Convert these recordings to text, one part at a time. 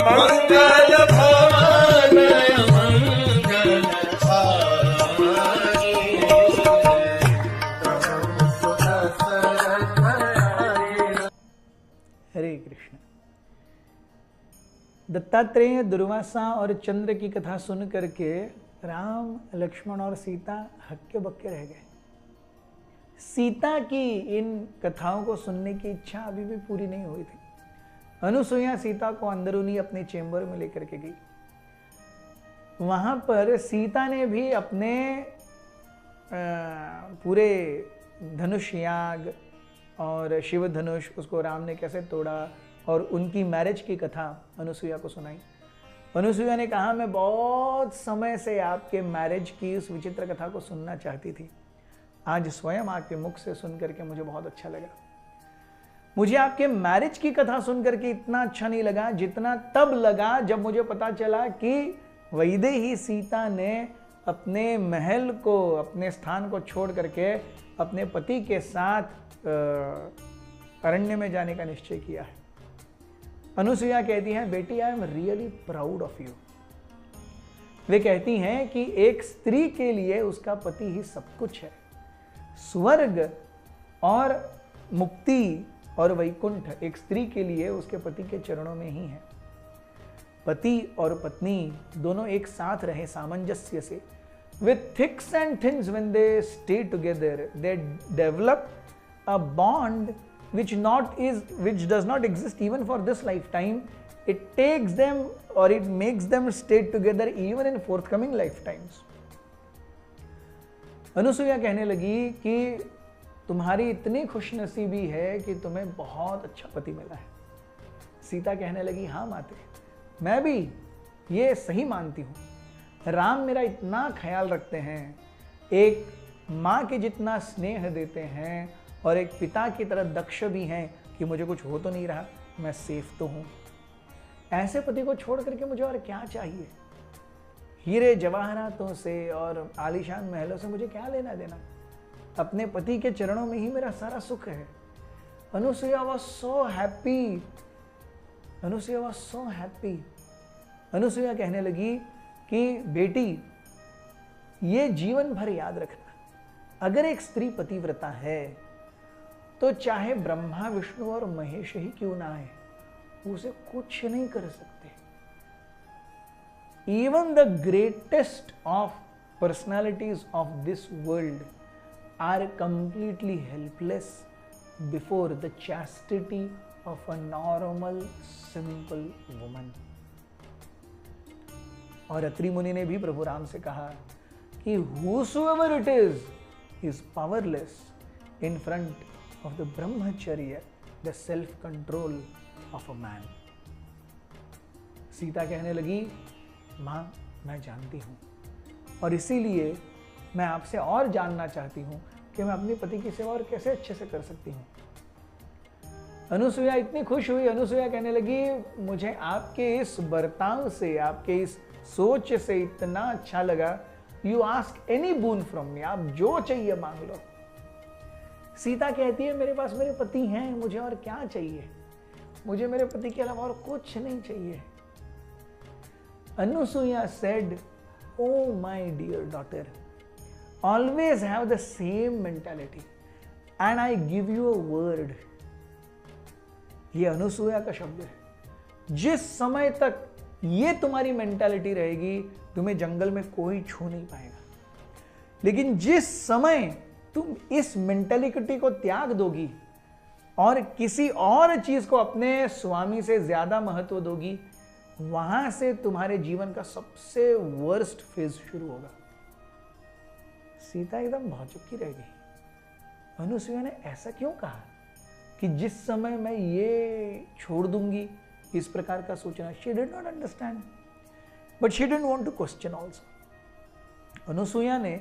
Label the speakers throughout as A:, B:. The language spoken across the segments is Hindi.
A: मंगल भवन
B: हरे कृष्ण। दत्तात्रेय, दुर्वासा और चंद्र की कथा सुन करके राम, लक्ष्मण और सीता हक्के बक्के रह गए। सीता की इन कथाओं को सुनने की इच्छा अभी भी पूरी नहीं हुई थी। अनुसुईया सीता को अंदरूनी अपने चेंबर में लेकर के गई। वहां पर सीता ने भी अपने पूरे धनुष याग और शिव धनुष, उसको राम ने कैसे तोड़ा और उनकी मैरिज की कथा अनुसुईया को सुनाई। अनुसुईया ने कहा, मैं बहुत समय से आपके मैरिज की उस विचित्र कथा को सुनना चाहती थी। आज स्वयं आपके मुख से सुन करके मुझे बहुत अच्छा लगा। मुझे आपके मैरिज की कथा सुन करके इतना अच्छा नहीं लगा जितना तब लगा जब मुझे पता चला कि वैदेही सीता ने अपने महल को, अपने स्थान को छोड़ करके अपने पति के साथ अरण्य में जाने का निश्चय किया है। अनुसुईया कहती है, बेटी I am really proud of you. वे कहती हैं कि एक स्त्री के लिए उसका पति ही सब कुछ है। स्वर्ग और मुक्ति और वैकुंठ एक स्त्री के लिए उसके पति के चरणों में ही है। पति और पत्नी दोनों एक साथ रहे सामंजस्य से। With thicks and thins, when they stay together, they develop a bond which does not exist even for this lifetime. It takes them or it makes them stay together even in forthcoming lifetimes. Anusuiya कहने लगी कि तुम्हारी इतनी खुशनसीबी है कि तुम्हें बहुत अच्छा पति मिला है। सीता कहने लगी, हाँ माते, मैं भी ये सही मानती हूँ। राम मेरा इतना ख्याल रखते हैं, एक माँ के जितना स्नेह देते हैं और एक पिता की तरह दक्ष भी हैं कि मुझे कुछ हो तो नहीं रहा, मैं सेफ तो हूँ। ऐसे पति को छोड़ करके मुझे और क्या चाहिए? हीरे जवाहरातों से और आलीशान महलों से मुझे क्या लेना देना? अपने पति के चरणों में ही मेरा सारा सुख है। Anusuiya was so happy. Anusuiya was so happy. Anusuiya कहने लगी कि बेटी, ये जीवन भर याद रखना, अगर एक स्त्री पतिव्रता है तो चाहे ब्रह्मा, विष्णु और महेश ही क्यों ना आए, उसे कुछ नहीं कर सकते। Even the greatest of personalities of this world are completely helpless before the chastity of a normal, simple woman. और अत्रि मुनि ने भी प्रभु राम से कहा कि whosoever it is powerless in front of the brahmacharya, the self-control of a man. Sita कहने लगी, माँ मैं जानती हूँ और इसीलिए मैं आपसे और जानना चाहती हूँ कि मैं अपने पति की सेवा और कैसे अच्छे से कर सकती हूँ। अनुसुईया इतनी खुश हुई। अनुसुईया कहने लगी, मुझे आपके इस बर्ताव से, आपके इस सोच से इतना अच्छा लगा। You ask any boon from me, आप जो चाहिए मांग लो। सीता कहती है, मेरे पास मेरे पति हैं, मुझे और क्या चाहिए? मुझे मेरे पति के अलावा और कुछ नहीं चाहिए। Anusuiya said, oh my dear daughter, always have the same mentality and I give you a word. ये अनुसुईया का शब्द है। जिस समय तक ये तुम्हारी मेंटालिटी रहेगी, तुम्हें जंगल में कोई छू नहीं पाएगा। लेकिन जिस समय तुम इस मेंटालिटी को त्याग दोगी और किसी और चीज को अपने स्वामी से ज्यादा महत्व दोगी, वहां से तुम्हारे जीवन का सबसे वर्स्ट फेज शुरू होगा। सीता एकदम भौचक्की रह गई। अनुसुईया ने ऐसा क्यों कहा कि जिस समय मैं ये छोड़ दूंगी, इस प्रकार का सोचना? She did not understand but she didn't want to question also. Anusuya ने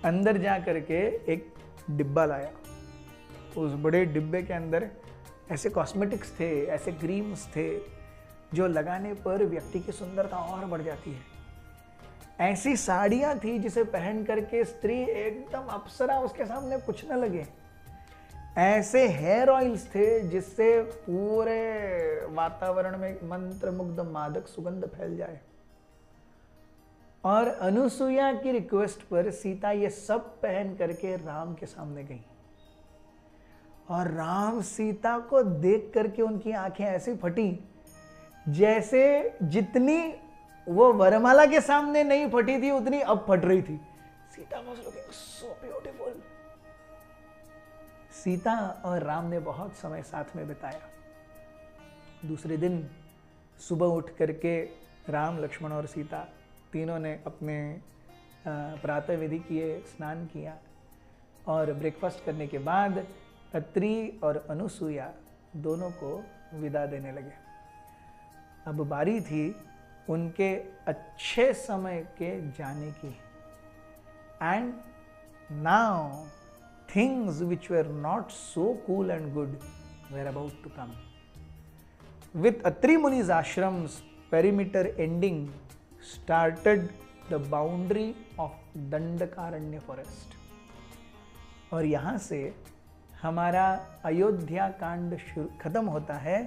B: अंदर जा करके एक डिब्बा लाया। उस बड़े डिब्बे के अंदर ऐसे कॉस्मेटिक्स थे, ऐसे क्रीम्स थे जो लगाने पर व्यक्ति की सुंदरता और बढ़ जाती है। ऐसी साड़ियां थी जिसे पहन करके स्त्री एकदम अप्सरा उसके सामने कुछ न लगे। ऐसे हेयर ऑयल्स थे जिससे पूरे वातावरण में मंत्रमुग्ध मादक सुगंध फैल जाए। और अनुसुईया की रिक्वेस्ट पर सीता ये सब पहन करके राम के सामने गई, और राम सीता को देख करके उनकी आंखें ऐसी फटी जैसे जितनी वो वरमाला के सामने नहीं फटी थी उतनी अब फट रही थी। Sita was looking so beautiful. Sita और राम ने बहुत समय साथ में बिताया। दूसरे दिन सुबह उठ करके राम, लक्ष्मण और सीता तीनों ने अपने प्रातः विधि किए, स्नान किया, और ब्रेकफास्ट करने के बाद अत्रि और अनुसुईया दोनों को विदा देने लगे। अब बारी थी उनके अच्छे समय के जाने की। And now things which were not so cool and good were about to come. With Atri Muni's ashrams perimeter ending, started the boundary of Dandakaranya forest. और यहाँ से हमारा अयोध्या कांड खत्म होता है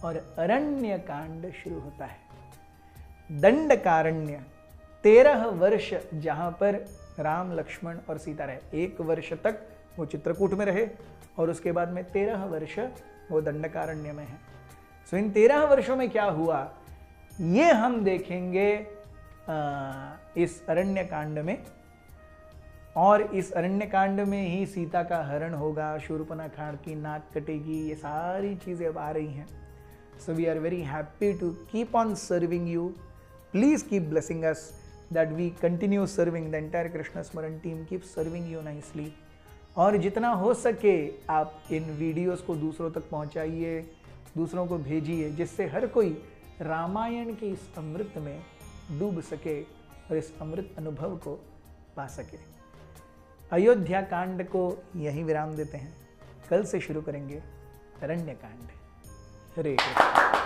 B: और अरण्य कांड शुरू होता है। दंडकारण्य 13 वर्ष जहाँ पर राम, लक्ष्मण और सीता रहे। 1 वर्ष तक वो चित्रकूट में रहे और उसके बाद में 13 वर्ष वो दंडकारण्य में है। सो इन 13 वर्षों में क्या हुआ ये हम देखेंगे इस अरण्य कांड में। और इस अरण्य कांड में ही सीता का हरण होगा, शूर्पणखा की नाक कटेगी, ये सारी चीजें अब आ रही हैं। So we are very happy to keep on serving you. Please keep blessing us that we continue serving, the entire Krishna Smaran team keeps serving you nicely। और जितना हो सके आप इन वीडियोस को दूसरों तक पहुंचाइए, दूसरों को भेजिए, जिससे हर कोई रामायण के इस अमृत में डूब सके और इस अमृत अनुभव को पा सके। अयोध्या कांड को यहीं विराम देते हैं, कल से शुरू करेंगे अरण्य कांड। हरे कृष्ण।